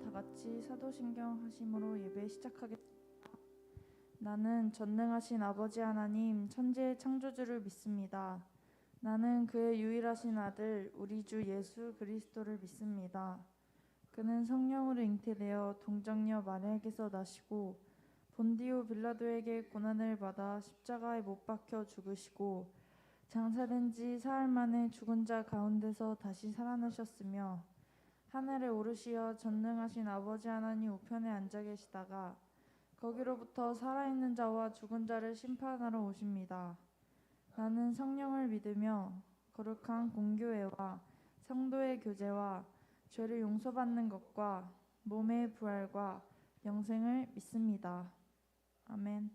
다 같이 사도신경 하심으로 예배 시작하겠습니다. 나는 전능하신 아버지 하나님 천지의 창조주를 믿습니다. 나는 그의 유일하신 아들 우리 주 예수 그리스도를 믿습니다. 그는 성령으로 잉태되어 동정녀 마리아에게서 나시고 본디오 빌라도에게 고난을 받아 십자가에 못 박혀 죽으시고 장사된 지 사흘 만에 죽은 자 가운데서 다시 살아나셨으며 하늘에 오르시어 전능하신 아버지 하나님 우편에 앉아 계시다가 거기로부터 살아있는 자와 죽은 자를 심판하러 오십니다. 나는 성령을 믿으며 거룩한 공교회와 성도의 교제와 죄를 용서받는 것과 몸의 부활과 영생을 믿습니다. 아멘.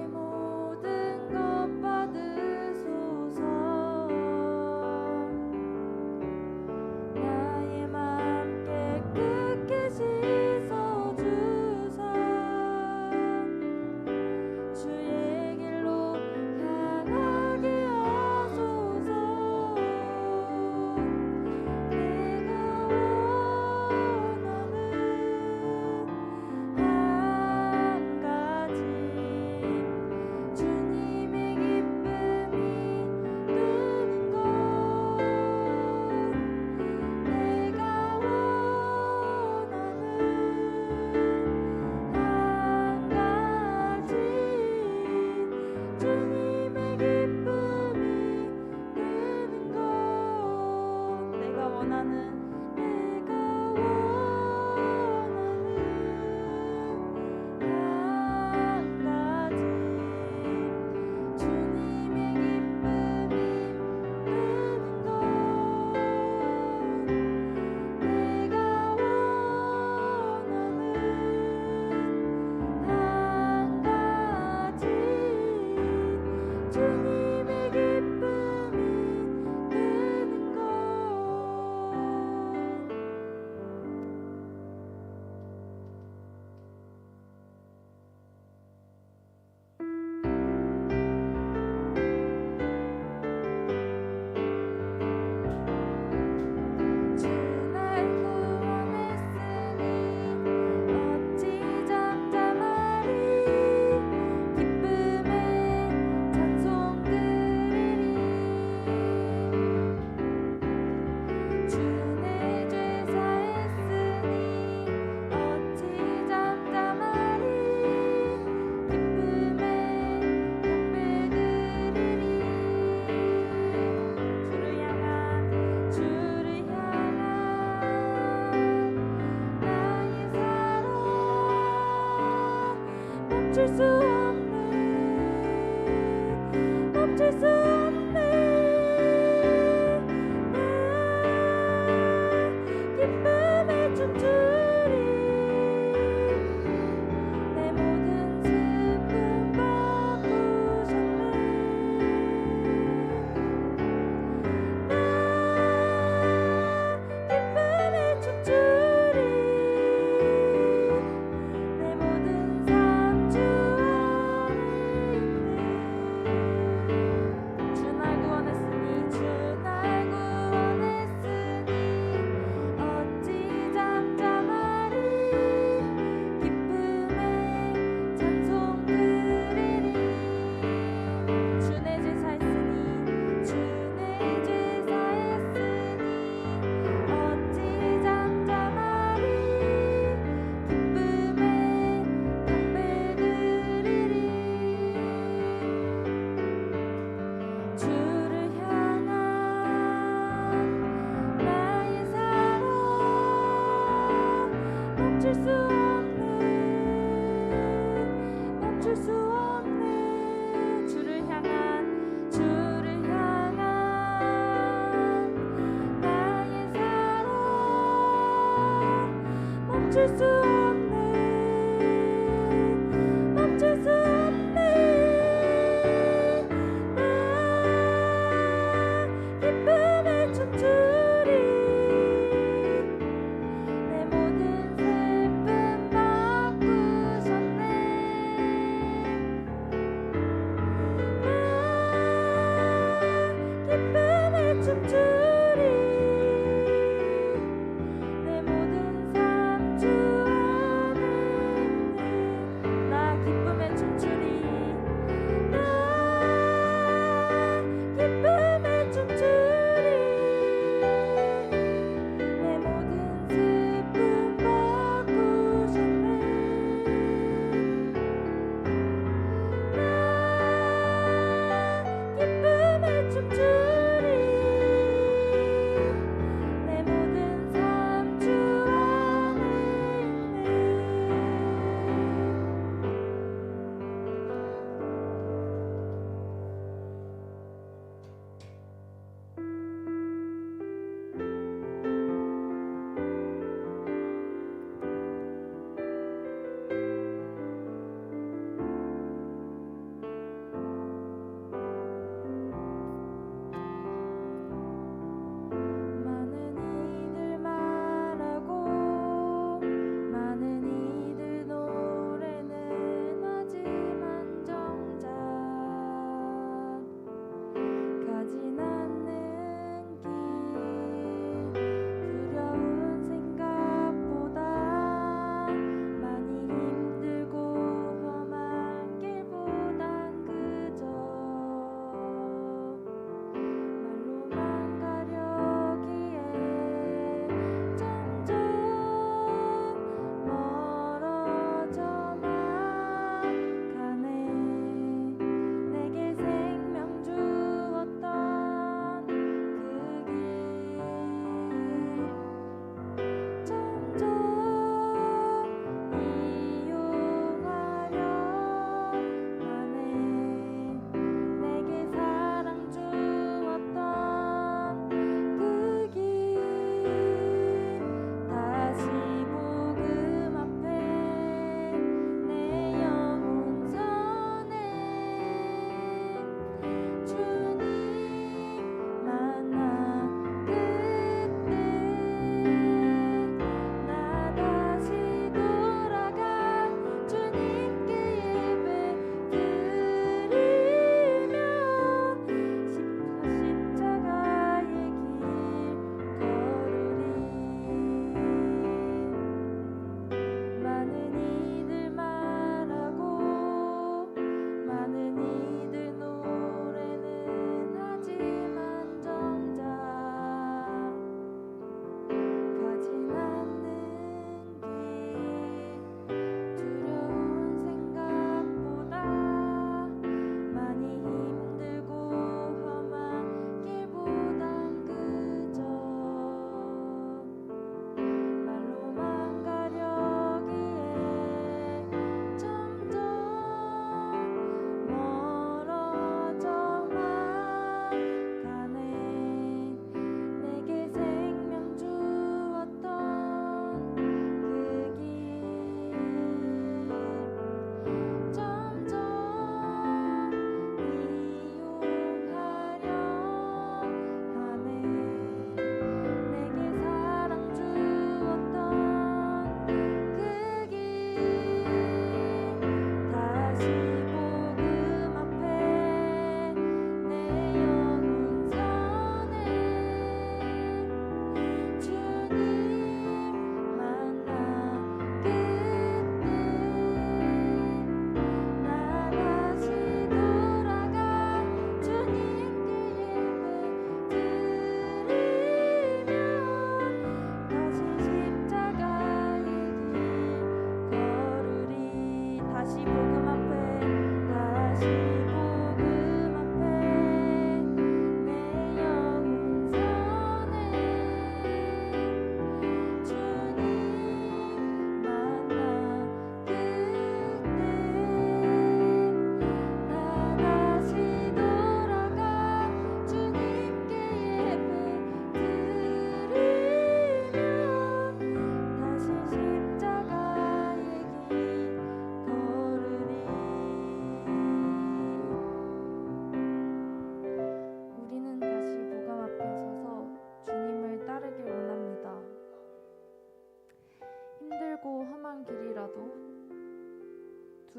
모든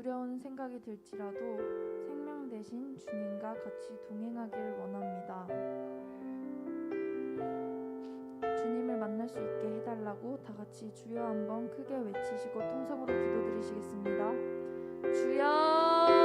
두려운 생각이 들지라도 생명 대신 주님과 같이 동행하길 원합니다. 주님을 만날 수 있게 해달라고 다 같이 주여 한번 크게 외치시고 통성으로 기도드리시겠습니다. 주여!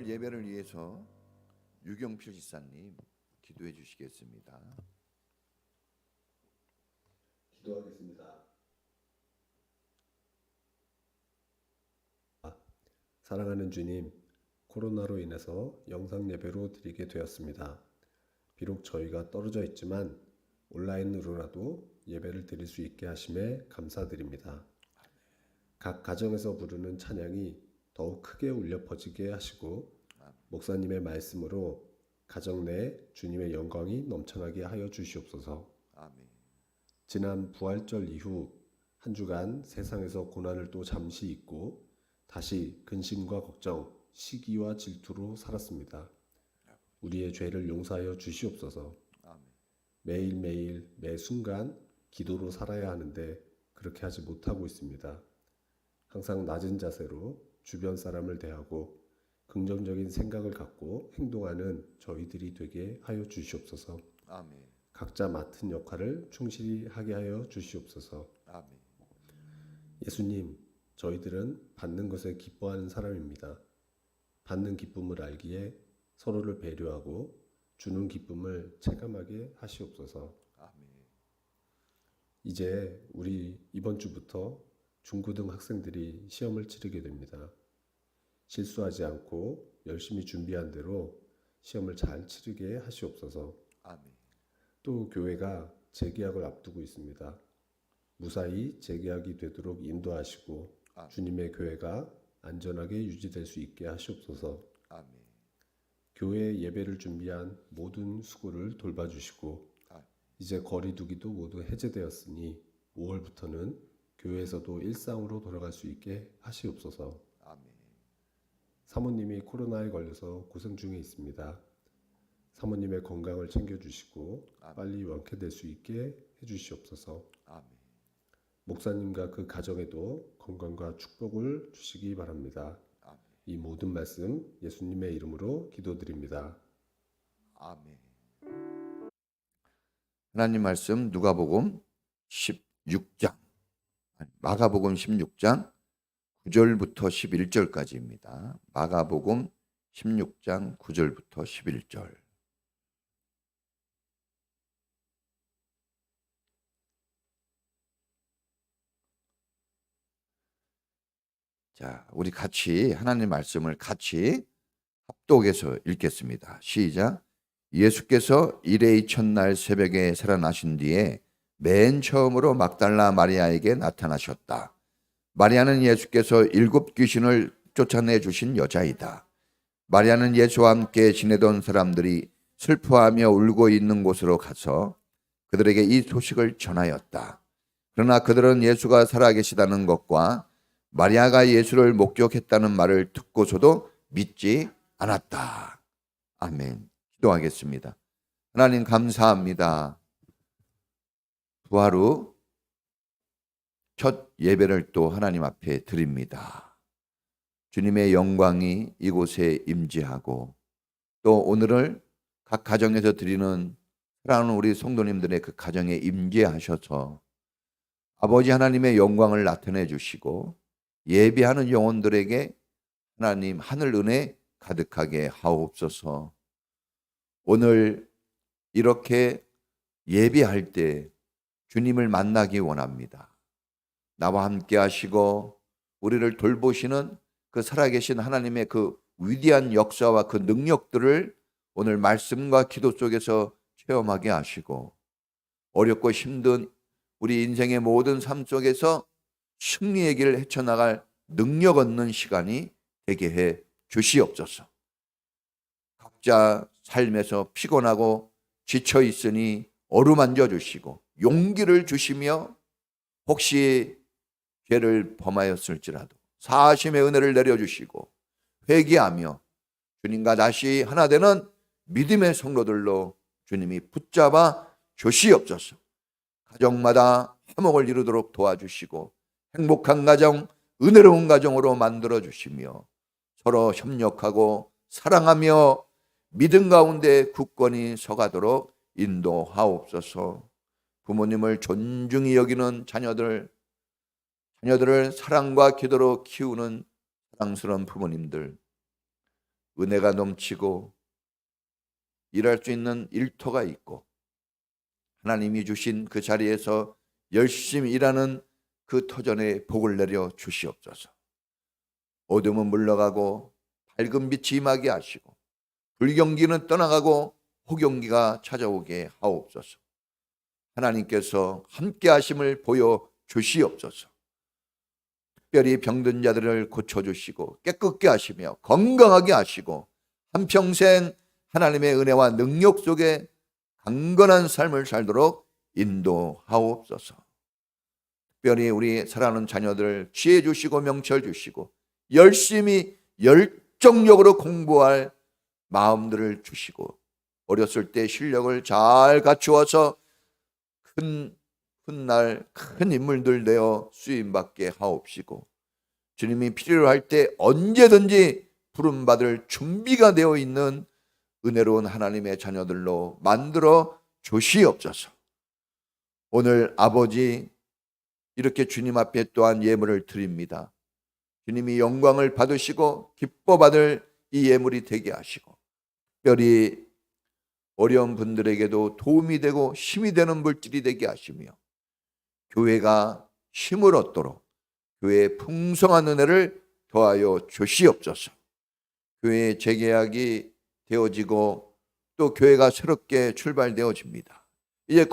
오늘 예배를 위해서 유경필 지사님 기도해 주시겠습니다. 기도하겠습니다. 사랑하는 주님, 코로나로 인해서 영상 예배로 드리게 되었습니다. 비록 저희가 떨어져 있지만 온라인으로라도 예배를 드릴 수 있게 하심에 감사드립니다. 각 가정에서 부르는 찬양이 더욱 크게 울려 퍼지게 하시고 목사님의 말씀으로 가정 내에 주님의 영광이 넘쳐나게 하여 주시옵소서. 아멘. 지난 부활절 이후 한 주간 세상에서 고난을 또 잠시 잊고 다시 근심과 걱정, 시기와 질투로 살았습니다. 우리의 죄를 용서하여 주시옵소서. 아멘. 매일매일 매 순간 기도로 살아야 하는데 그렇게 하지 못하고 있습니다. 항상 낮은 자세로 주변 사람을 대하고 긍정적인 생각을 갖고 행동하는 저희들이 되게 하여 주시옵소서. 아멘. 각자 맡은 역할을 충실히 하게 하여 주시옵소서. 아멘. 예수님, 저희들은 받는 것에 기뻐하는 사람입니다. 받는 기쁨을 알기에 서로를 배려하고 주는 기쁨을 체감하게 하시옵소서. 아멘. 이제 우리 이번 주부터 중고등 학생들이 시험을 치르게 됩니다. 실수하지 않고 열심히 준비한 대로 시험을 잘 치르게 하시옵소서. 아멘. 또 교회가 재개학을 앞두고 있습니다. 무사히 재개학이 되도록 인도하시고 아멘. 주님의 교회가 안전하게 유지될 수 있게 하시옵소서. 아멘. 교회 예배를 준비한 모든 수고를 돌봐주시고 아멘. 이제 거리두기도 모두 해제되었으니 5월부터는 교회에서도 일상으로 돌아갈 수 있게 하시옵소서. 아멘. 사모님이 코로나에 걸려서 고생 중에 있습니다. 사모님의 건강을 챙겨주시고 아멘. 빨리 완쾌될 수 있게 해주시옵소서. 아멘. 목사님과 그 가정에도 건강과 축복을 주시기 바랍니다. 아멘. 이 모든 말씀 예수님의 이름으로 기도드립니다. 아멘. 하나님 말씀 누가복음 16장, 마가복음 16장 9절부터 11절까지입니다. 마가복음 16장 9절부터 11절. 자, 우리 같이 하나님 말씀을 같이 합독해서 읽겠습니다. 시작. 예수께서 일회의 첫날 새벽에 살아나신 뒤에 맨 처음으로 막달라 마리아에게 나타나셨다. 마리아는 예수께서 7 귀신을 쫓아내 주신 여자이다. 마리아는 예수와 함께 지내던 사람들이 슬퍼하며 울고 있는 곳으로 가서 그들에게 이 소식을 전하였다. 그러나 그들은 예수가 살아계시다는 것과 마리아가 예수를 목격했다는 말을 듣고서도 믿지 않았다. 아멘. 기도하겠습니다. 하나님 감사합니다. 부활 후 첫 예배를 또 하나님 앞에 드립니다. 주님의 영광이 이곳에 임재하고 또 오늘을 각 가정에서 드리는 사랑하는 우리 성도님들의 그 가정에 임재하셔서 아버지 하나님의 영광을 나타내 주시고 예배하는 영혼들에게 하나님 하늘 은혜 가득하게 하옵소서. 오늘 이렇게 예배할 때 주님을 만나기 원합니다. 나와 함께 하시고 우리를 돌보시는 그 살아계신 하나님의 그 위대한 역사와 그 능력들을 오늘 말씀과 기도 속에서 체험하게 하시고 어렵고 힘든 우리 인생의 모든 삶 속에서 승리의 길을 헤쳐나갈 능력 얻는 시간이 되게 해 주시옵소서. 각자 삶에서 피곤하고 지쳐 있으니 어루만져 주시고 용기를 주시며 혹시 죄를 범하였을지라도 사심의 은혜를 내려주시고 회개하며 주님과 다시 하나 되는 믿음의 성도들로 주님이 붙잡아 주시옵소서. 가정마다 화목을 이루도록 도와주시고 행복한 가정, 은혜로운 가정으로 만들어 주시며 서로 협력하고 사랑하며 믿음 가운데 굳건히 서가도록 인도하옵소서. 부모님을 존중히 여기는 자녀들을 사랑과 기도로 키우는 사랑스러운 부모님들, 은혜가 넘치고 일할 수 있는 일터가 있고 하나님이 주신 그 자리에서 열심히 일하는 그 터전에 복을 내려 주시옵소서. 어둠은 물러가고 밝은 빛이 임하게 하시고 불경기는 떠나가고 호경기가 찾아오게 하옵소서. 하나님께서 함께 하심을 보여 주시옵소서. 특별히 병든 자들을 고쳐주시고 깨끗게 하시며 건강하게 하시고 한평생 하나님의 은혜와 능력 속에 강건한 삶을 살도록 인도하옵소서. 특별히 우리 사랑하는 자녀들 지혜 주시고 명철 주시고 열심히 열정적으로 공부할 마음들을 주시고 어렸을 때 실력을 잘 갖추어서 훗날 큰 인물들 되어 쓰임받게 하옵시고 주님이 필요로 할 때 언제든지 부름받을 준비가 되어 있는 은혜로운 하나님의 자녀들로 만들어 주시옵소서. 오늘 아버지 이렇게 주님 앞에 또한 예물을 드립니다. 주님이 영광을 받으시고 기뻐 받을 이 예물이 되게 하시고 특별히 어려운 분들에게도 도움이 되고 힘이 되는 물질이 되게 하시며 교회가 힘을 얻도록 교회의 풍성한 은혜를 더하여 주시옵소서. 교회의 재계약이 되어지고 또 교회가 새롭게 출발되어집니다. 이제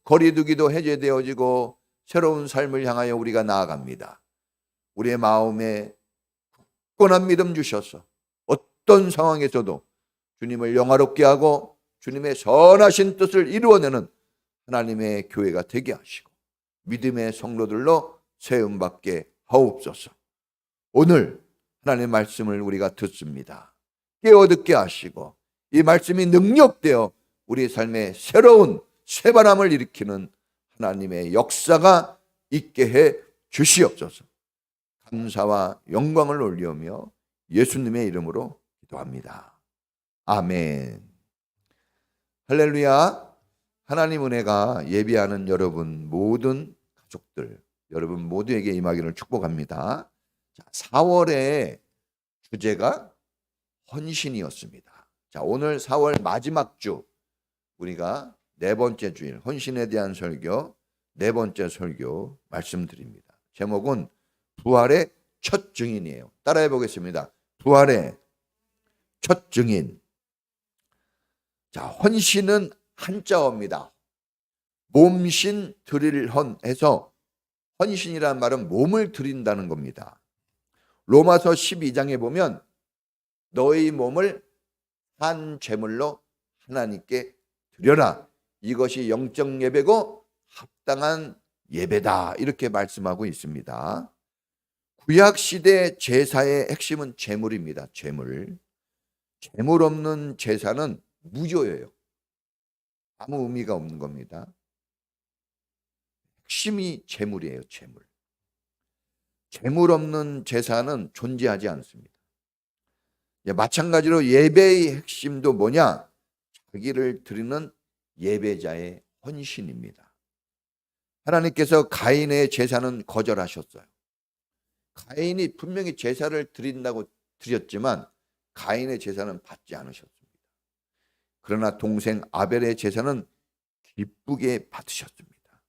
거리두기도 해제되어지고 새로운 삶을 향하여 우리가 나아갑니다. 우리의 마음에 굳건한 믿음 주셔서 어떤 상황에서도 주님을 영화롭게 하고 주님의 선하신 뜻을 이루어내는 하나님의 교회가 되게 하시고 믿음의 성도들로 세움받게 하옵소서. 오늘 하나님의 말씀을 우리가 듣습니다. 깨어듣게 하시고 이 말씀이 능력되어 우리 삶에 새로운 새바람을 일으키는 하나님의 역사가 있게 해 주시옵소서. 감사와 영광을 올리오며 예수님의 이름으로 기도합니다. 아멘. 할렐루야. 하나님 은혜가 예비하는 여러분 모든 가족들, 여러분 모두에게 임하기를 축복합니다. 자, 4월의 주제가 헌신이었습니다. 자, 오늘 4월 마지막 주 우리가 네 번째 주일 헌신에 대한 설교, 네 번째 설교 말씀드립니다. 제목은 부활의 첫 증인이에요. 따라해 보겠습니다. 부활의 첫 증인. 자, 헌신은 한자어입니다. 몸신 드릴 헌해서 헌신이라는 말은 몸을 드린다는 겁니다. 로마서 12장에 보면 너희 몸을 한 제물로 하나님께 드려라. 이것이 영적 예배고 합당한 예배다. 이렇게 말씀하고 있습니다. 구약시대 제사의 핵심은 제물입니다. 제물. 제물 없는 제사는 무효예요. 아무 의미가 없는 겁니다. 핵심이 제물이에요. 제물. 제물 없는 제사는 존재하지 않습니다. 마찬가지로 예배의 핵심도 뭐냐? 자기를 드리는 예배자의 헌신입니다. 하나님께서 가인의 제사는 거절하셨어요. 가인이 분명히 제사를 드린다고 드렸지만 가인의 제사는 받지 않으셨습니다. 그러나 동생 아벨의 제사는 기쁘게 받으셨습니다.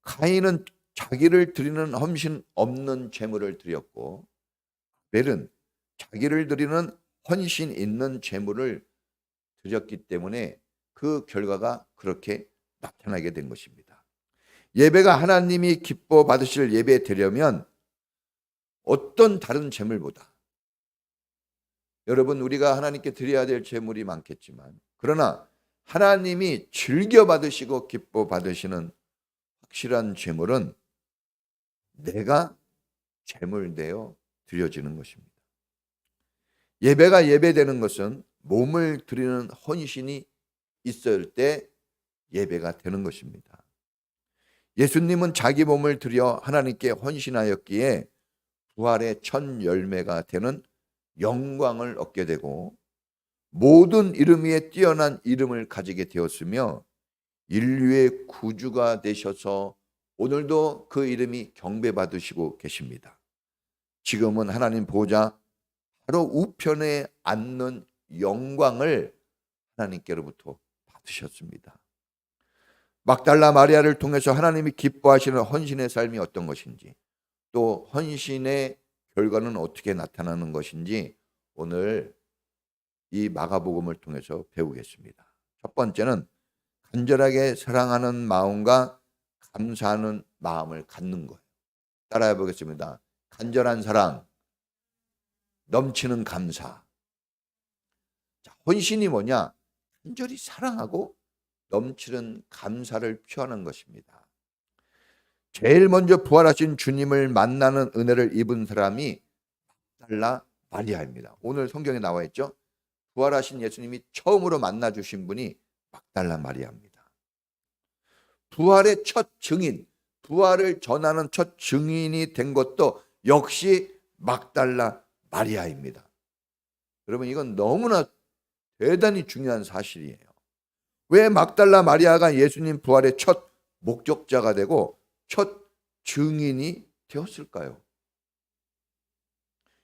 가인은 자기를 드리는 헌신 없는 제물을 드렸고 아벨은 자기를 드리는 헌신 있는 제물을 드렸기 때문에 그 결과가 그렇게 나타나게 된 것입니다. 예배가 하나님이 기뻐 받으실 예배 되려면 어떤 다른 제물보다 여러분 우리가 하나님께 드려야 될 제물이 많겠지만 그러나 하나님이 즐겨 받으시고 기뻐 받으시는 확실한 제물은 내가 제물되어 드려지는 것입니다. 예배가 예배되는 것은 몸을 드리는 헌신이 있을 때 예배가 되는 것입니다. 예수님은 자기 몸을 드려 하나님께 헌신하였기에 부활의 첫 열매가 되는 영광을 얻게 되고 모든 이름 위에 뛰어난 이름을 가지게 되었으며 인류의 구주가 되셔서 오늘도 그 이름이 경배받으시고 계십니다. 지금은 하나님 보좌 바로 우편에 앉는 영광을 하나님께로부터 받으셨습니다. 막달라 마리아를 통해서 하나님이 기뻐하시는 헌신의 삶이 어떤 것인지 또 헌신의 결과는 어떻게 나타나는 것인지 오늘 이 마가복음을 통해서 배우겠습니다. 첫 번째는 간절하게 사랑하는 마음과 감사하는 마음을 갖는 거예요. 따라해 보겠습니다. 간절한 사랑, 넘치는 감사. 자, 헌신이 뭐냐? 간절히 사랑하고 넘치는 감사를 표하는 것입니다. 제일 먼저 부활하신 주님을 만나는 은혜를 입은 사람이 막달라 마리아입니다. 오늘 성경에 나와 있죠. 부활하신 예수님이 처음으로 만나 주신 분이 막달라 마리아입니다. 부활의 첫 증인, 부활을 전하는 첫 증인이 된 것도 역시 막달라 마리아입니다. 여러분 이건 너무나 대단히 중요한 사실이에요. 왜 막달라 마리아가 예수님 부활의 첫 목격자가 되고 첫 증인이 되었을까요?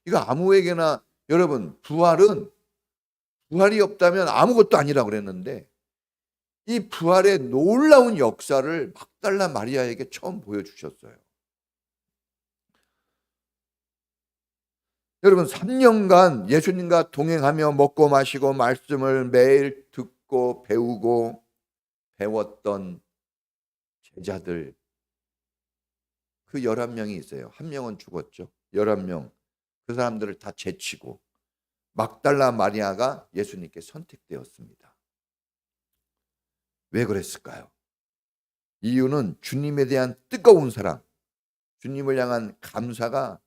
이거 아무에게나 여러분 부활이 없다면 아무것도 아니라고 그랬는데 이 부활의 놀라운 역사를 막달라 마리아에게 처음 보여주셨어요. 여러분 3년간 예수님과 동행하며 먹고 마시고 말씀을 매일 듣고 배우고 배웠던 제자들 그 11명이 있어요. 한 명은 죽었죠. 11명. 그 사람들을 다 제치고 막달라 마리아가 예수님께 선택되었습니다. 왜 그랬을까요? 이유는 주님에 대한 뜨거운 사랑, 주님을 향한 감사가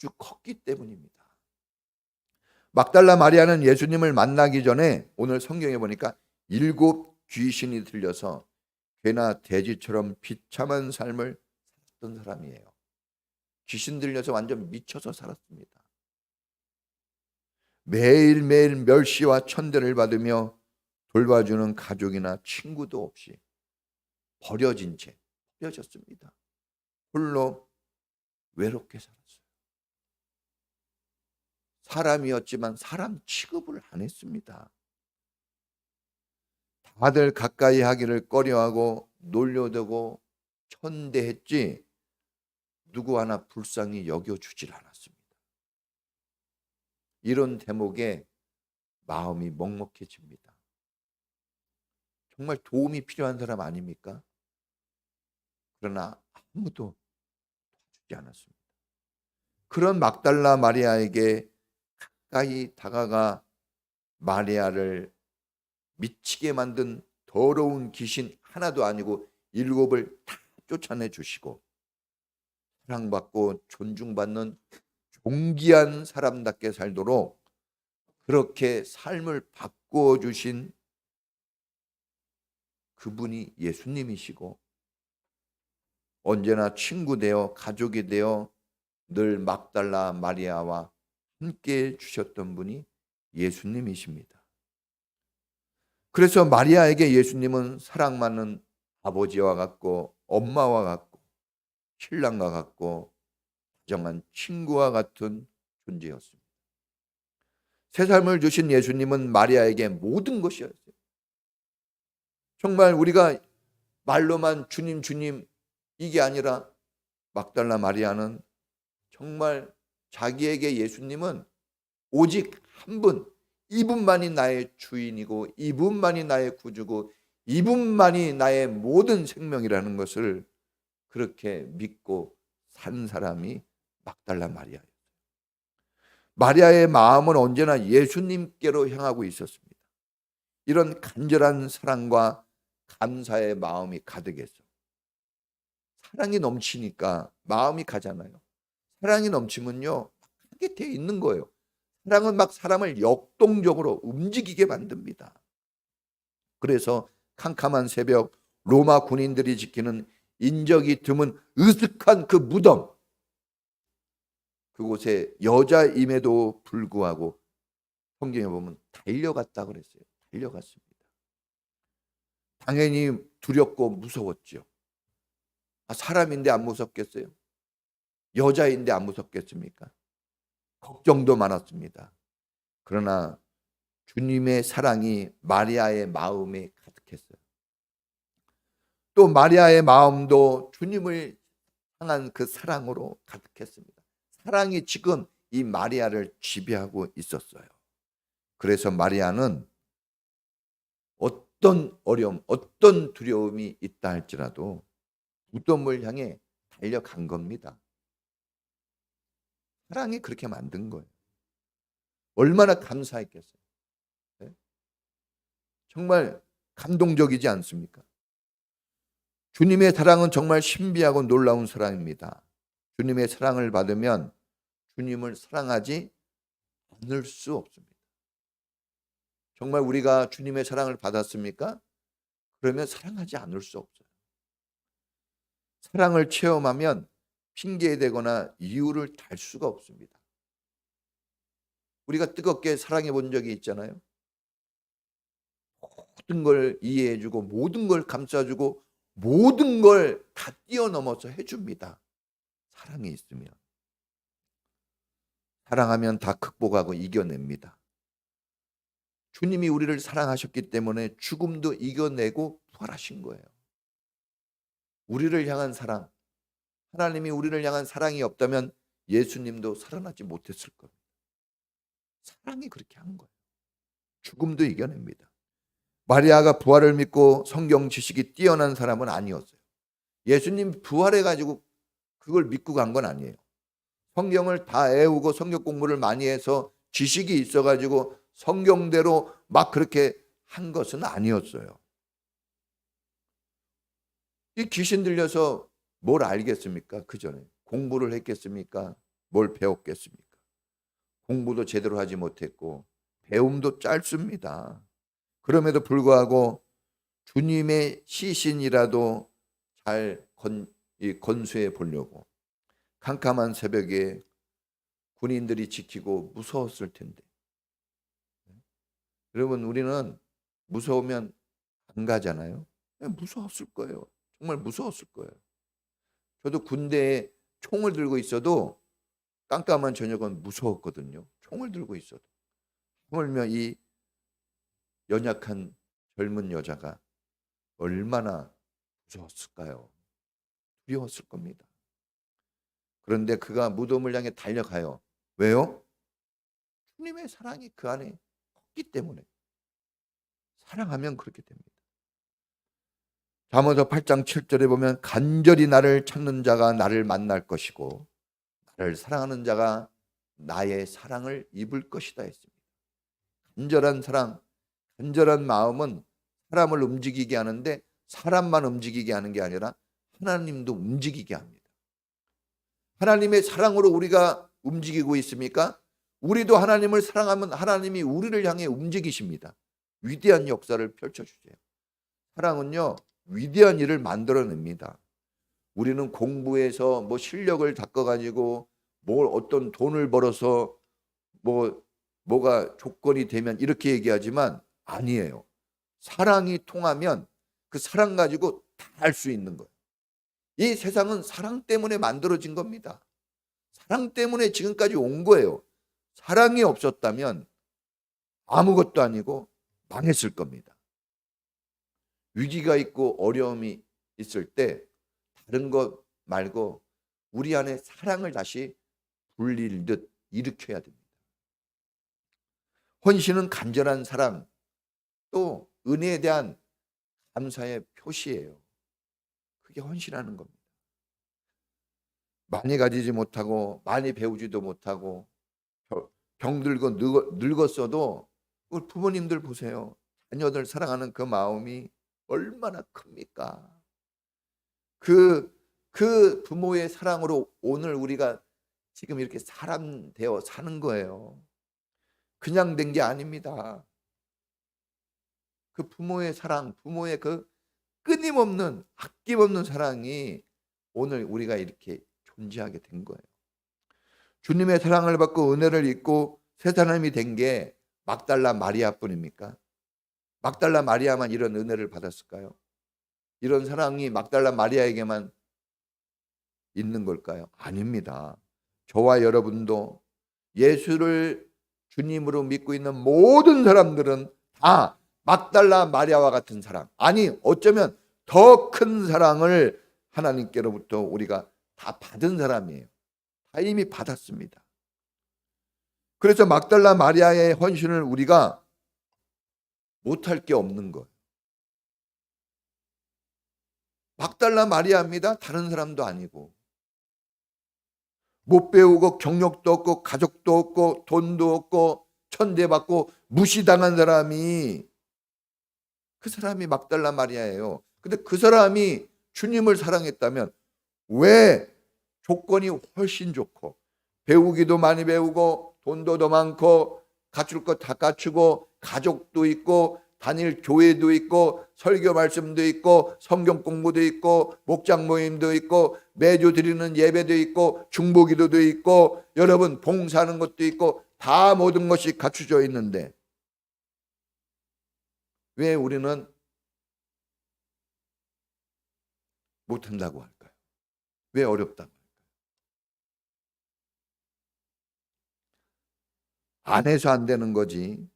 아주 컸기 때문입니다. 막달라 마리아는 예수님을 만나기 전에 오늘 성경에 보니까 7 귀신이 들려서 개나 돼지처럼 비참한 삶을 살았던 사람이에요. 귀신 들려서 완전 미쳐서 살았습니다. 매일매일 멸시와 천대를 받으며 돌봐주는 가족이나 친구도 없이 버려진 채 버려졌습니다. 홀로 외롭게 살았어요. 사람이었지만 사람 취급을 안 했습니다. 다들 가까이 하기를 꺼려하고 놀려대고 천대했지 누구 하나 불쌍히 여겨주질 않았습니다. 이런 대목에 마음이 먹먹해집니다. 정말 도움이 필요한 사람 아닙니까? 그러나 아무도 도와주지 않았습니다. 그런 막달라 마리아에게 가까이 다가가 마리아를 미치게 만든 더러운 귀신 하나도 아니고 7을 다 쫓아내 주시고 사랑받고 존중받는 존귀한 사람답게 살도록 그렇게 삶을 바꾸어 주신 그분이 예수님이시고 언제나 친구 되어 가족이 되어 늘 막달라 마리아와 함께 주셨던 분이 예수님이십니다. 그래서 마리아에게 예수님은 사랑 많은 아버지와 같고 엄마와 같고 신랑과 같고 다정한 친구와 같은 존재였습니다. 새 삶을 주신 예수님은 마리아에게 모든 것이었어요. 정말 우리가 말로만 주님 주님 이게 아니라 막달라 마리아는 정말 자기에게 예수님은 오직 한 분, 이분만이 나의 주인이고 이분만이 나의 구주고 이분만이 나의 모든 생명이라는 것을 그렇게 믿고 산 사람이 막달라 마리아예요. 마리아의 마음은 언제나 예수님께로 향하고 있었습니다. 이런 간절한 사랑과 감사의 마음이 가득해서 사랑이 넘치니까 마음이 가잖아요. 사랑이 넘치면요 하게 돼 있는 거예요. 사랑은 막 사람을 역동적으로 움직이게 만듭니다. 그래서 캄캄한 새벽 로마 군인들이 지키는 인적이 드문 으슥한 그 무덤 그곳에 여자임에도 불구하고 성경에 보면 달려갔다 그랬어요. 달려갔습니다. 당연히 두렵고 무서웠죠. 사람인데 안 무섭겠어요? 여자인데 안 무섭겠습니까? 걱정도 많았습니다. 그러나 주님의 사랑이 마리아의 마음에 가득했어요. 또 마리아의 마음도 주님을 향한 그 사랑으로 가득했습니다. 사랑이 지금 이 마리아를 지배하고 있었어요. 그래서 마리아는 어떤 어려움, 어떤 두려움이 있다 할지라도 무덤을 향해 달려간 겁니다. 사랑이 그렇게 만든 거예요. 얼마나 감사했겠어요. 네? 정말 감동적이지 않습니까? 주님의 사랑은 정말 신비하고 놀라운 사랑입니다. 주님의 사랑을 받으면 주님을 사랑하지 않을 수 없습니다. 정말 우리가 주님의 사랑을 받았습니까? 그러면 사랑하지 않을 수 없어요. 사랑을 체험하면 핑계대거나 이유를 달 수가 없습니다. 우리가 뜨겁게 사랑해 본 적이 있잖아요. 모든 걸 이해해주고 모든 걸 감싸주고 모든 걸 다 뛰어넘어서 해줍니다. 사랑이 있으면. 사랑하면 다 극복하고 이겨냅니다. 주님이 우리를 사랑하셨기 때문에 죽음도 이겨내고 부활하신 거예요. 우리를 향한 사랑, 하나님이 우리를 향한 사랑이 없다면 예수님도 살아나지 못했을 겁니다. 사랑이 그렇게 한 거예요. 죽음도 이겨냅니다. 마리아가 부활을 믿고 성경 지식이 뛰어난 사람은 아니었어요. 예수님 부활해가지고 그걸 믿고 간 건 아니에요. 성경을 다 외우고 성경 공부를 많이 해서 지식이 있어가지고 성경대로 막 그렇게 한 것은 아니었어요. 이 귀신 들려서 뭘 알겠습니까? 그 전에 공부를 했겠습니까? 뭘 배웠겠습니까? 공부도 제대로 하지 못했고 배움도 짧습니다. 그럼에도 불구하고 주님의 시신이라도 잘 건수해 보려고 캄캄한 새벽에 군인들이 지키고 무서웠을 텐데. 여러분, 우리는 무서우면 안 가잖아요. 무서웠을 거예요. 정말 무서웠을 거예요. 저도 군대에 총을 들고 있어도 깜깜한 저녁은 무서웠거든요. 총을 들고 있어도. 하물며 이 연약한 젊은 여자가 얼마나 무서웠을까요? 두려웠을 겁니다. 그런데 그가 무덤을 향해 달려가요. 왜요? 주님의 사랑이 그 안에 없기 때문에. 사랑하면 그렇게 됩니다. 잠언서 8장 7절에 보면 간절히 나를 찾는 자가 나를 만날 것이고 나를 사랑하는 자가 나의 사랑을 입을 것이다 했습니다. 간절한 사랑, 간절한 마음은 사람을 움직이게 하는데 사람만 움직이게 하는 게 아니라 하나님도 움직이게 합니다. 하나님의 사랑으로 우리가 움직이고 있습니까? 우리도 하나님을 사랑하면 하나님이 우리를 향해 움직이십니다. 위대한 역사를 펼쳐주세요. 사랑은요, 위대한 일을 만들어냅니다. 우리는 공부해서 뭐 실력을 닦아가지고 뭘 어떤 돈을 벌어서 뭐가 조건이 되면 이렇게 얘기하지만 아니에요. 사랑이 통하면 그 사랑 가지고 다 할 수 있는 거예요. 이 세상은 사랑 때문에 만들어진 겁니다. 사랑 때문에 지금까지 온 거예요. 사랑이 없었다면 아무것도 아니고 망했을 겁니다. 위기가 있고 어려움이 있을 때 다른 것 말고 우리 안에 사랑을 다시 불릴듯 일으켜야 됩니다. 헌신은 간절한 사랑, 또 은혜에 대한 감사의 표시예요. 그게 헌신하는 겁니다. 많이 가지지 못하고 많이 배우지도 못하고 병들고 늙었어도 우리 부모님들 보세요. 자녀들 사랑하는 그 마음이 얼마나 큽니까? 그 부모의 사랑으로 오늘 우리가 지금 이렇게 사람 되어 사는 거예요. 그냥 된 게 아닙니다. 그 부모의 사랑, 부모의 그 끊임없는 아낌없는 사랑이 오늘 우리가 이렇게 존재하게 된 거예요. 주님의 사랑을 받고 은혜를 입고 새 사람이 된 게 막달라 마리아뿐입니까? 막달라 마리아만 이런 은혜를 받았을까요? 이런 사랑이 막달라 마리아에게만 있는 걸까요? 아닙니다. 저와 여러분도 예수를 주님으로 믿고 있는 모든 사람들은 다 막달라 마리아와 같은 사랑, 아니 어쩌면 더 큰 사랑을 하나님께로부터 우리가 다 받은 사람이에요. 다 이미 받았습니다. 그래서 막달라 마리아의 헌신을 우리가 못할 게 없는 거예요. 막달라 마리아입니다. 다른 사람도 아니고. 못 배우고 경력도 없고 가족도 없고 돈도 없고 천대받고 무시당한 사람이, 그 사람이 막달라 마리아예요. 근데 그 사람이 주님을 사랑했다면 왜 조건이 훨씬 좋고 배우기도 많이 배우고 돈도 더 많고 갖출 것 다 갖추고 가족도 있고 다닐 교회도 있고 설교 말씀도 있고 성경 공부도 있고 목장 모임도 있고 매주 드리는 예배도 있고 중보기도도 있고 여러분 봉사하는 것도 있고 다 모든 것이 갖추져 있는데 왜 우리는 못한다고 할까요? 왜 어렵다고 할까요? 안 해서 안 되는 거지.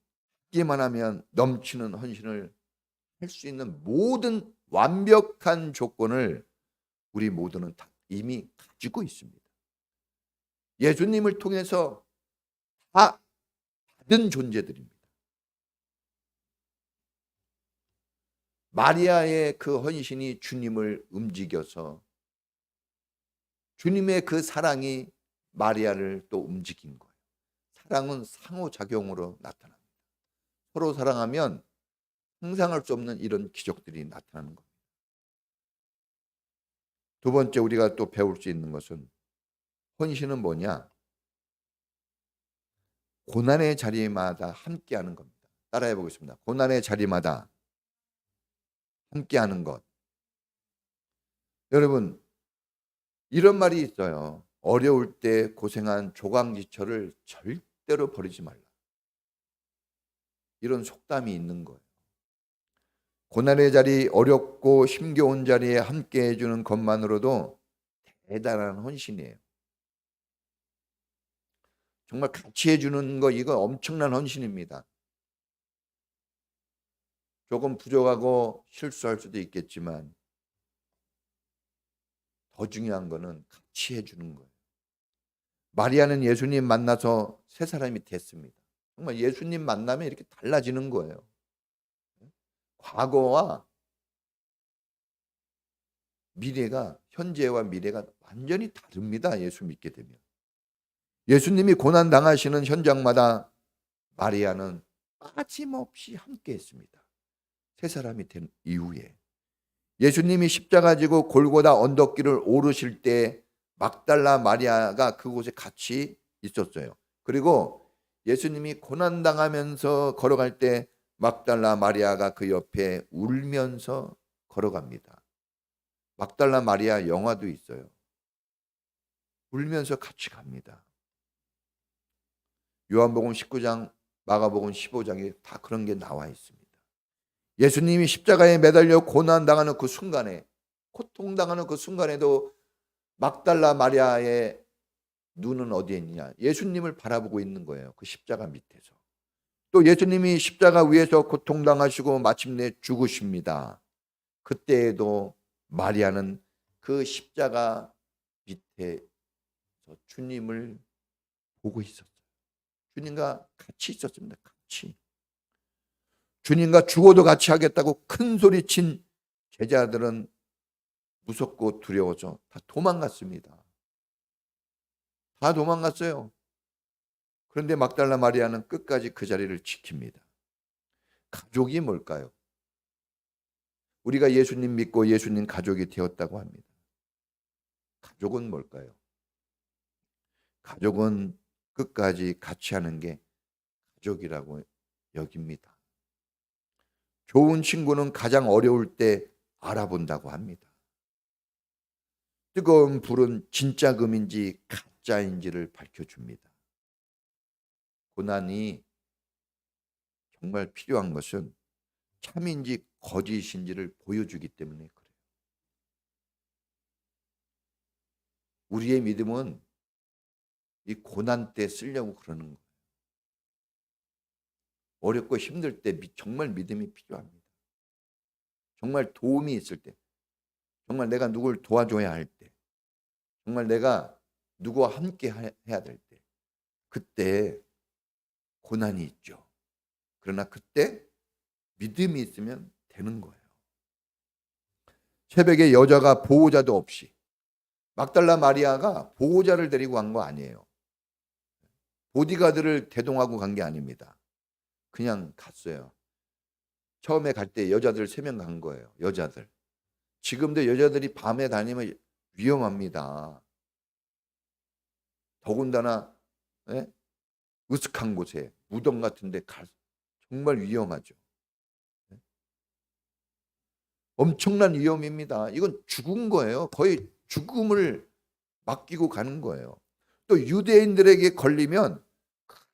하기만 하면 넘치는 헌신을 할 수 있는 모든 완벽한 조건을 우리 모두는 다 이미 가지고 있습니다. 예수님을 통해서 다 받은 존재들입니다. 마리아의 그 헌신이 주님을 움직여서 주님의 그 사랑이 마리아를 또 움직인 거예요. 사랑은 상호작용으로 나타납니다. 서로 사랑하면 상상할 수 없는 이런 기적들이 나타나는 겁니다. 두 번째 우리가 또 배울 수 있는 것은 헌신은 뭐냐? 고난의 자리마다 함께하는 겁니다. 따라해 보겠습니다. 고난의 자리마다 함께하는 것. 여러분, 이런 말이 있어요. 어려울 때 고생한 조강지처를 절대로 버리지 말라. 이런 속담이 있는 거예요. 고난의 자리, 어렵고 힘겨운 자리에 함께 해주는 것만으로도 대단한 헌신이에요. 정말 같이 해주는 거, 이거 엄청난 헌신입니다. 조금 부족하고 실수할 수도 있겠지만 더 중요한 거는 같이 해주는 거예요. 마리아는 예수님 만나서 새 사람이 됐습니다. 정말 예수님 만나면 이렇게 달라지는 거예요. 과거와 미래가, 현재와 미래가 완전히 다릅니다. 예수 믿게 되면. 예수님이 고난 당하시는 현장마다 마리아는 빠짐없이 함께 했습니다. 새 사람이 된 이후에. 예수님이 십자가 지고 골고다 언덕길을 오르실 때 막달라 마리아가 그곳에 같이 있었어요. 그리고 예수님이 고난 당하면서 걸어갈 때 막달라 마리아가 그 옆에 울면서 걸어갑니다. 막달라 마리아 영화도 있어요. 울면서 같이 갑니다. 요한복음 19장, 마가복음 15장에 다 그런 게 나와 있습니다. 예수님이 십자가에 매달려 고난당하는 그 순간에, 고통당하는 그 순간에도 막달라 마리아의 눈은 어디에 있느냐? 예수님을 바라보고 있는 거예요. 그 십자가 밑에서. 또 예수님이 십자가 위에서 고통당하시고 마침내 죽으십니다. 그때에도 마리아는 그 십자가 밑에서 주님을 보고 있었어요. 주님과 같이 있었습니다. 같이. 주님과 죽어도 같이 하겠다고 큰 소리친 제자들은 무섭고 두려워서 다 도망갔습니다. 다 도망갔어요. 그런데 막달라 마리아는 끝까지 그 자리를 지킵니다. 가족이 뭘까요? 우리가 예수님 믿고 예수님 가족이 되었다고 합니다. 가족은 뭘까요? 가족은 끝까지 같이 하는 게 가족이라고 여깁니다. 좋은 친구는 가장 어려울 때 알아본다고 합니다. 뜨거운 불은 진짜 금인지 가짜인지를 밝혀줍니다. 고난이 정말 필요한 것은 참인지 거짓인지를 보여주기 때문에 그래요. 우리의 믿음은 이 고난 때 쓰려고 그러는 거예요. 어렵고 힘들 때 정말 믿음이 필요합니다. 정말 도움이 있을 때, 정말 내가 누굴 도와줘야 할 때, 정말 내가 누구와 함께 해야 될 때, 그때 고난이 있죠. 그러나 그때 믿음이 있으면 되는 거예요. 새벽에 여자가 보호자도 없이, 막달라 마리아가 보호자를 데리고 간 거 아니에요. 보디가드를 대동하고 간 게 아닙니다. 그냥 갔어요. 처음에 갈 때 여자들 3명 간 거예요. 여자들. 지금도 여자들이 밤에 다니면 위험합니다. 더군다나 으슥한 곳에 무덤 같은 데 정말 위험하죠. 엄청난 위험입니다. 이건 죽은 거예요. 거의 죽음을 맡기고 가는 거예요. 또 유대인들에게 걸리면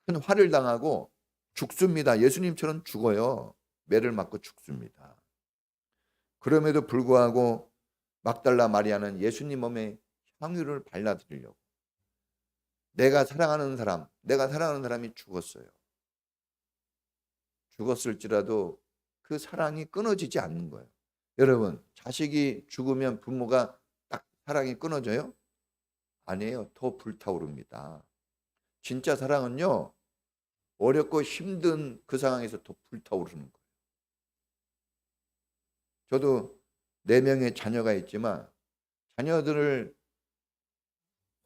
큰 화를 당하고 죽습니다. 예수님처럼 죽어요. 매를 맞고 죽습니다. 그럼에도 불구하고 막달라 마리아는 예수님 몸에 향유를 발라드리려고, 내가 사랑하는 사람이 죽었어요. 죽었을지라도 그 사랑이 끊어지지 않는 거예요. 여러분, 자식이 죽으면 부모가 딱 사랑이 끊어져요? 아니에요. 더 불타오릅니다. 진짜 사랑은요, 어렵고 힘든 그 상황에서 더 불타오르는 거예요. 저도 4명의 자녀가 있지만 자녀들을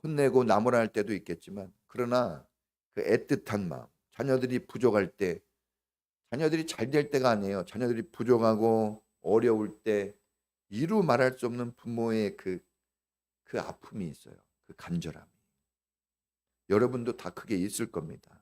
혼내고 나무랄 때도 있겠지만, 그러나 그 애틋한 마음, 자녀들이 부족할 때, 자녀들이 잘 될 때가 아니에요. 자녀들이 부족하고 어려울 때 이루 말할 수 없는 부모의 그 아픔이 있어요. 그 간절함이. 여러분도 다 그게 있을 겁니다.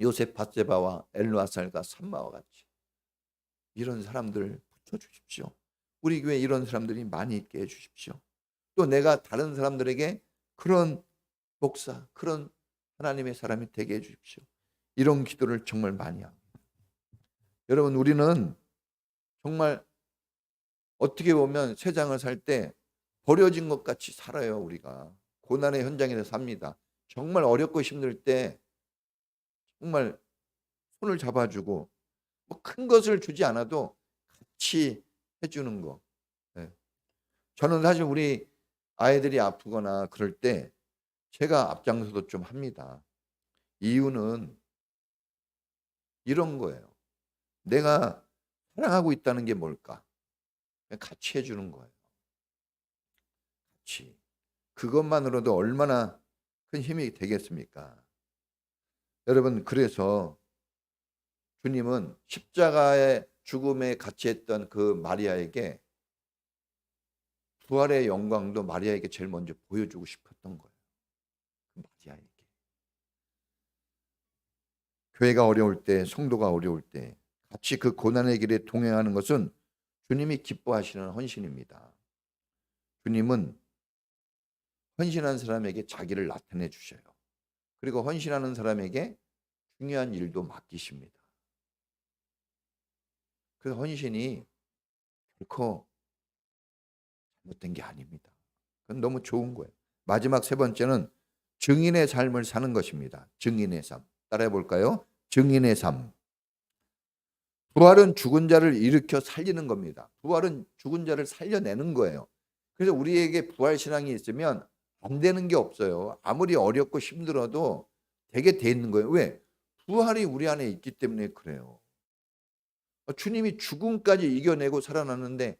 요셉 밧세바와 엘르아살과 삼마와 같이 이런 사람들 붙여주십시오. 우리 교회 이런 사람들이 많이 있게 해주십시오. 또 내가 다른 사람들에게 그런 목사, 그런 하나님의 사람이 되게 해주십시오. 이런 기도를 정말 많이 합니다. 여러분, 우리는 정말 어떻게 보면 세상을 살 때 버려진 것 같이 살아요. 우리가 고난의 현장에서 삽니다. 정말 어렵고 힘들 때 정말 손을 잡아주고 뭐 큰 것을 주지 않아도 같이 해주는 거. 네. 저는 사실 우리 아이들이 아프거나 그럴 때 제가 앞장서도 좀 합니다. 이유는 이런 거예요. 내가 사랑하고 있다는 게 뭘까? 같이 해주는 거예요. 같이. 그것만으로도 얼마나 큰 힘이 되겠습니까? 여러분, 그래서 주님은 십자가의 죽음에 같이 했던 그 마리아에게 부활의 영광도 마리아에게 제일 먼저 보여주고 싶었던 거예요. 그 마리아에게. 교회가 어려울 때, 성도가 어려울 때 같이 그 고난의 길에 동행하는 것은 주님이 기뻐하시는 헌신입니다. 주님은 헌신한 사람에게 자기를 나타내 주셔요. 그리고 헌신하는 사람에게 중요한 일도 맡기십니다. 그 헌신이 결코 잘못된 게 아닙니다. 그건 너무 좋은 거예요. 마지막 세 번째는 증인의 삶을 사는 것입니다. 증인의 삶. 따라해 볼까요? 증인의 삶. 부활은 죽은 자를 일으켜 살리는 겁니다. 부활은 죽은 자를 살려내는 거예요. 그래서 우리에게 부활 신앙이 있으면 안 되는 게 없어요. 아무리 어렵고 힘들어도 되게 돼 있는 거예요. 왜? 부활이 우리 안에 있기 때문에 그래요. 주님이 죽음까지 이겨내고 살아났는데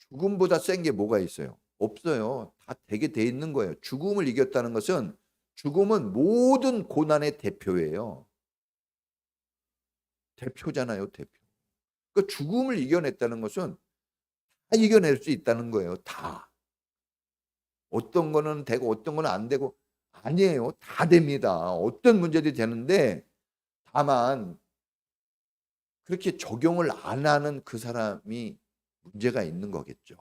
죽음보다 센 게 뭐가 있어요? 없어요. 다 되게 돼 있는 거예요. 죽음을 이겼다는 것은 죽음은 모든 고난의 대표예요. 대표잖아요, 대표. 그러니까 죽음을 이겨냈다는 것은 다 이겨낼 수 있다는 거예요. 다. 어떤 거는 되고 어떤 거는 안 되고 아니에요. 다 됩니다. 어떤 문제들이 되는데 다만 그렇게 적용을 안 하는 그 사람이 문제가 있는 거겠죠.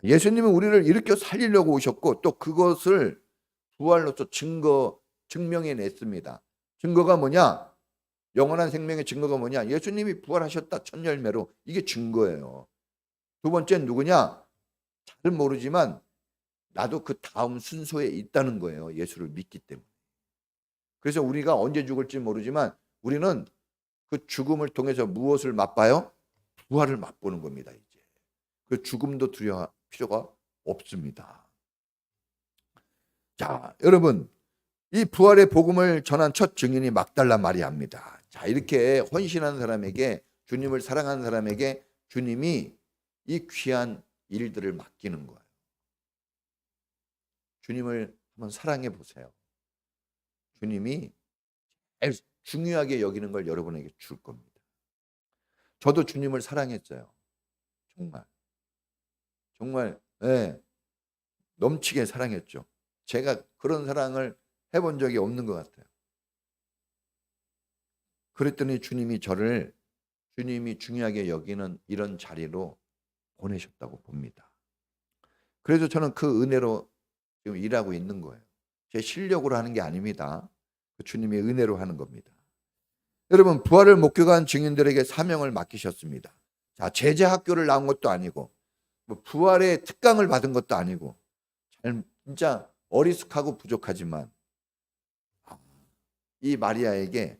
예수님은 우리를 일으켜 살리려고 오셨고 또 그것을 부활로서 증명해냈습니다. 증거가 뭐냐? 영원한 생명의 증거가 뭐냐? 예수님이 부활하셨다 첫 열매로. 이게 증거예요. 두 번째는 누구냐? 잘은 모르지만 나도 그 다음 순서에 있다는 거예요. 예수를 믿기 때문에. 그래서 우리가 언제 죽을지 모르지만 우리는 그 죽음을 통해서 무엇을 맛봐요? 부활을 맛보는 겁니다. 이제 그 죽음도 두려워할 필요가 없습니다. 자, 여러분, 이 부활의 복음을 전한 첫 증인이 막달라 마리아입니다. 자, 이렇게 헌신한 사람에게, 주님을 사랑하는 사람에게 주님이 이 귀한 일들을 맡기는 거예요. 주님을 한번 사랑해 보세요. 주님이 제일 중요하게 여기는 걸 여러분에게 줄 겁니다. 저도 주님을 사랑했어요. 정말 넘치게 사랑했죠. 제가 그런 사랑을 해본 적이 없는 것 같아요. 그랬더니 주님이 저를 주님이 중요하게 여기는 이런 자리로 보내셨다고 봅니다. 그래서 저는 그 은혜로 지금 일하고 있는 거예요. 제 실력으로 하는 게 아닙니다. 그 주님의 은혜로 하는 겁니다. 여러분, 부활을 목격한 증인들에게 사명을 맡기셨습니다. 자, 제자 학교를 나온 것도 아니고 뭐 부활의 특강을 받은 것도 아니고 진짜 어리숙하고 부족하지만 이 마리아에게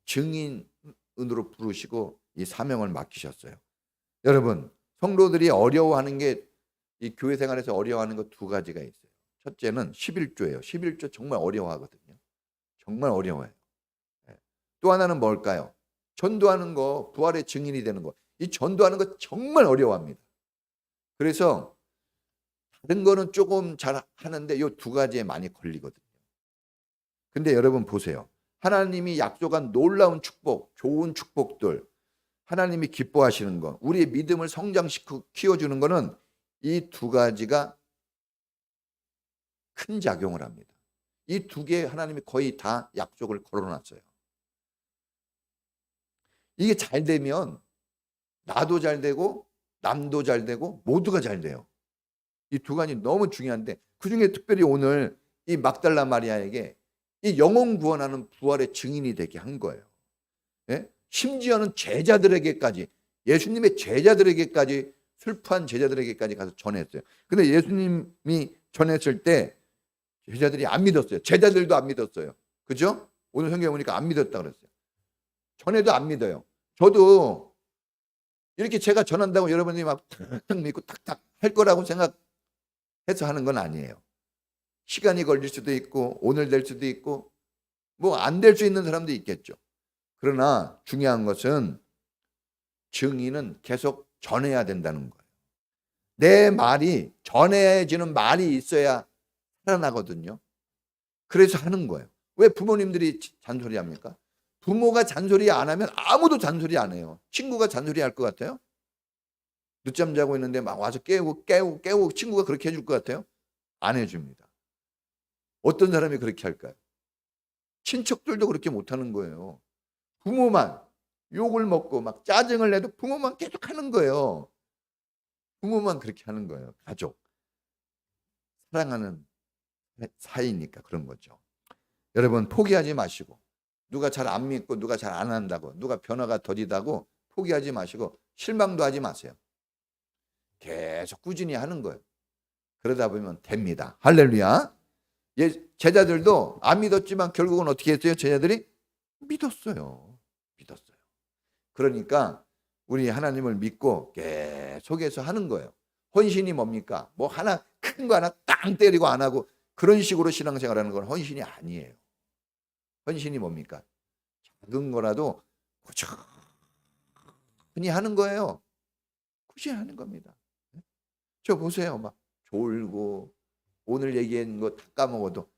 증인으로 부르시고 이 사명을 맡기셨어요. 여러분, 성도들이 어려워하는 게 이 교회 생활에서 어려워하는 것 두 가지가 있어요. 첫째는 11조예요. 11조 정말 어려워하거든요. 정말 어려워요. 또 하나는 뭘까요? 전도하는 거, 부활의 증인이 되는 거. 이 전도하는 거 정말 어려워합니다. 그래서 다른 거는 조금 잘 하는데 이 두 가지에 많이 걸리거든요. 근데 여러분 보세요. 하나님이 약속한 놀라운 축복, 좋은 축복들, 하나님이 기뻐하시는 거, 우리의 믿음을 성장시키고 키워주는 거는 이 두 가지가 큰 작용을 합니다. 이 두 개 하나님이 거의 다 약속을 걸어놨어요. 이게 잘 되면 나도 잘 되고 남도 잘 되고 모두가 잘 돼요. 이 두 가지 너무 중요한데 그중에 특별히 오늘 이 막달라 마리아에게 이 영혼 구원하는 부활의 증인이 되게 한 거예요. 예? 심지어는 제자들에게까지, 예수님의 제자들에게까지, 슬퍼한 제자들에게까지 가서 전했어요. 근데 예수님이 전했을 때 제자들이 안 믿었어요. 제자들도 안 믿었어요. 그죠? 오늘 성경에 보니까 안 믿었다 그랬어요. 전해도 안 믿어요. 저도 이렇게 제가 전한다고 여러분이 막 탁탁 믿고 탁탁 할 거라고 생각해서 하는 건 아니에요. 시간이 걸릴 수도 있고 오늘 될 수도 있고 뭐 안 될 수 있는 사람도 있겠죠. 그러나 중요한 것은 증인은 계속 전해야 된다는 거예요. 내 말이 전해지는 말이 있어야 살아나거든요. 그래서 하는 거예요. 왜 부모님들이 잔소리합니까? 부모가 잔소리 안 하면 아무도 잔소리 안 해요. 친구가 잔소리 할 것 같아요? 늦잠 자고 있는데 막 와서 깨우고 친구가 그렇게 해줄 것 같아요? 안 해줍니다. 어떤 사람이 그렇게 할까요? 친척들도 그렇게 못하는 거예요. 부모만 욕을 먹고 막 짜증을 내도 부모만 계속 하는 거예요. 부모만 그렇게 하는 거예요. 가족. 사랑하는 사이니까 그런 거죠. 여러분 포기하지 마시고 누가 잘 안 믿고 누가 잘 안 한다고 누가 변화가 더디다고 포기하지 마시고 실망도 하지 마세요. 계속 꾸준히 하는 거예요. 그러다 보면 됩니다. 할렐루야. 제자들도 안 믿었지만 결국은 어떻게 했어요? 제자들이 믿었어요. 믿었어요. 그러니까 우리 하나님을 믿고 계속해서 하는 거예요. 헌신이 뭡니까? 뭐 하나 큰 거 하나 땅 때리고 안 하고 그런 식으로 신앙생활하는 건 헌신이 아니에요. 헌신이 뭡니까? 작은 거라도 꾸준히 하는 거예요. 꾸준히 하는 겁니다. 저 보세요. 막 졸고 오늘 얘기한 거 다 까먹어도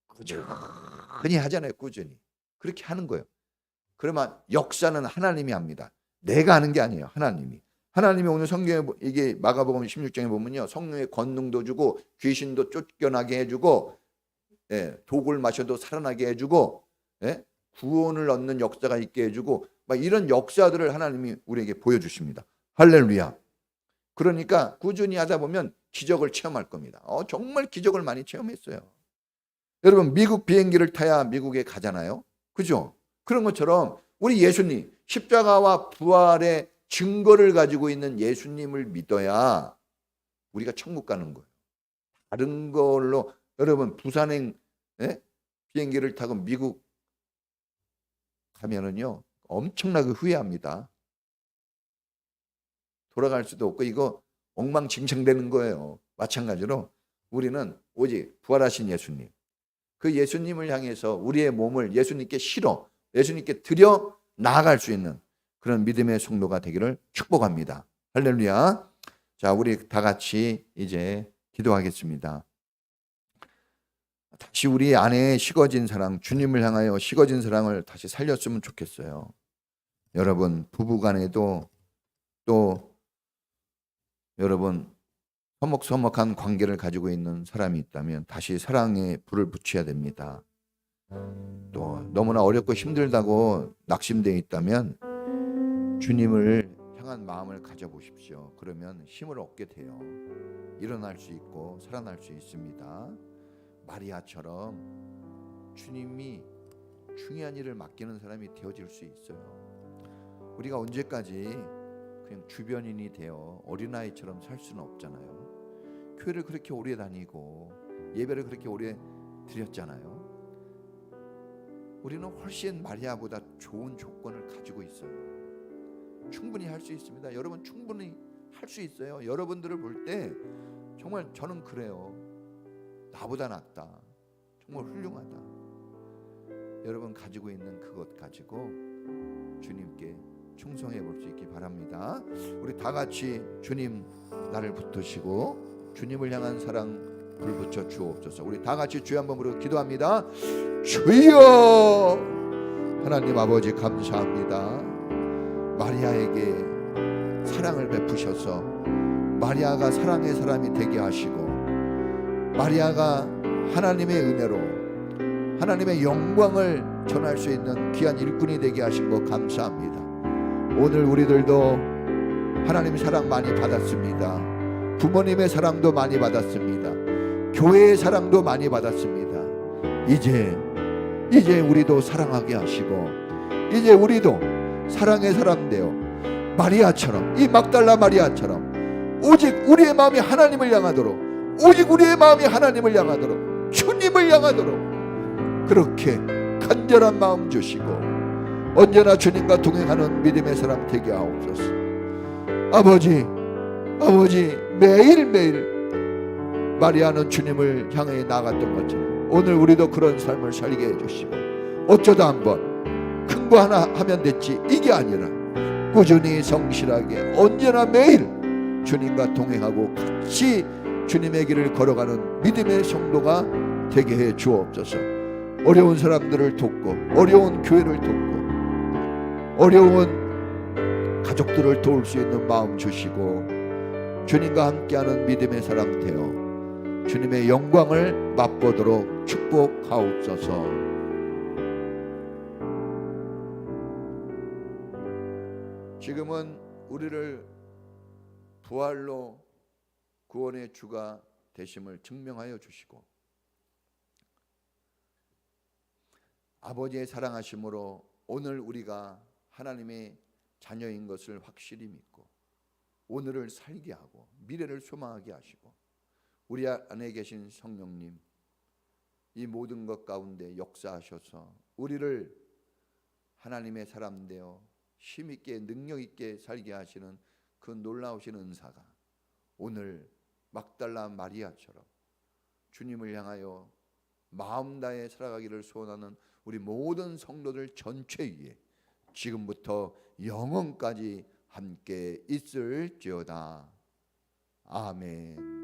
꾸준히 하잖아요. 꾸준히. 그렇게 하는 거예요. 그러면 역사는 하나님이 합니다. 내가 하는 게 아니에요. 하나님이. 하나님이 오늘 성경에 이게 마가복음 16장에 보면요. 성령의 권능도 주고 귀신도 쫓겨나게 해주고 독을 마셔도 살아나게 해주고 구원을 얻는 역사가 있게 해주고 막 이런 역사들을 하나님이 우리에게 보여주십니다. 할렐루야. 그러니까 꾸준히 하다 보면 기적을 체험할 겁니다. 정말 기적을 많이 체험했어요. 여러분 미국 비행기를 타야 미국에 가잖아요. 그죠? 그런 것처럼 우리 예수님 십자가와 부활의 증거를 가지고 있는 예수님을 믿어야 우리가 천국 가는 거예요. 다른 걸로 여러분 부산행 비행기를 타고 미국 가면은요 엄청나게 후회합니다. 돌아갈 수도 없고 이거 엉망진창되는 거예요. 마찬가지로 우리는 오직 부활하신 예수님, 그 예수님을 향해서 우리의 몸을 예수님께 실어 예수님께 드려 나아갈 수 있는 그런 믿음의 성도가 되기를 축복합니다. 할렐루야. 자, 우리 다 같이 이제 기도하겠습니다. 다시 우리 안에 식어진 사랑, 주님을 향하여 식어진 사랑을 다시 살렸으면 좋겠어요. 여러분 부부간에도 또 여러분 서먹서먹한 관계를 가지고 있는 사람이 있다면 다시 사랑에 불을 붙여야 됩니다. 또 너무나 어렵고 힘들다고 낙심되어 있다면 주님을 향한 마음을 가져보십시오. 그러면 힘을 얻게 돼요. 일어날 수 있고 살아날 수 있습니다. 마리아처럼 주님이 중요한 일을 맡기는 사람이 되어질 수 있어요. 우리가 언제까지 그냥 주변인이 되어 어린아이처럼 살 수는 없잖아요. 교회를 그렇게 오래 다니고 예배를 그렇게 오래 드렸잖아요. 우리는 훨씬 마리아보다 좋은 조건을 가지고 있어요. 충분히 할 수 있습니다. 여러분 충분히 할 수 있어요. 여러분들을 볼 때 정말 저는 그래요. 나보다 낫다. 정말 훌륭하다. 여러분 가지고 있는 그것 가지고 주님께 충성해 볼 수 있기 바랍니다. 우리 다 같이 주님 나를 붙드시고 주님을 향한 사랑 불 붙여 주옵소서. 우리 다 같이 주여 한번 부르고 기도합니다. 주여 하나님 아버지 감사합니다. 마리아에게 사랑을 베푸셔서 마리아가 사랑의 사람이 되게 하시고 마리아가 하나님의 은혜로 하나님의 영광을 전할 수 있는 귀한 일꾼이 되게 하신 것 감사합니다. 오늘 우리들도 하나님 사랑 많이 받았습니다. 부모님의 사랑도 많이 받았습니다. 교회의 사랑도 많이 받았습니다. 이제 우리도 사랑하게 하시고, 이제 우리도 사랑의 사람 되어 마리아처럼, 이 막달라 마리아처럼 오직 우리의 마음이 하나님을 향하도록, 오직 우리의 마음이 하나님을 향하도록, 주님을 향하도록 그렇게 간절한 마음 주시고 언제나 주님과 동행하는 믿음의 사람 되게 하옵소서. 아버지 매일매일 마리아는 주님을 향해 나갔던 것처럼 오늘 우리도 그런 삶을 살게 해주시고, 어쩌다 한번 큰 거 하나 하면 됐지 이게 아니라 꾸준히 성실하게 언제나 매일 주님과 동행하고 같이 주님의 길을 걸어가는 믿음의 성도가 되게 해 주옵소서. 어려운 사람들을 돕고, 어려운 교회를 돕고, 어려운 가족들을 도울 수 있는 마음 주시고, 주님과 함께하는 믿음의 사람 되어 주님의 영광을 맛보도록 축복하옵소서. 지금은 우리를 부활로 구원의 주가 되심을 증명하여 주시고, 아버지의 사랑하심으로 오늘 우리가 하나님의 자녀인 것을 확실히 믿고 오늘을 살게 하고 미래를 소망하게 하시고, 우리 안에 계신 성령님 이 모든 것 가운데 역사하셔서 우리를 하나님의 사람 되어 힘있게 능력있게 살게 하시는 그 놀라우신 은사가 오늘 막달라 마리아처럼 주님을 향하여 마음 다해 살아가기를 소원하는 우리 모든 성도들 전체 위에 지금부터 영원까지 함께 있을지어다. 아멘.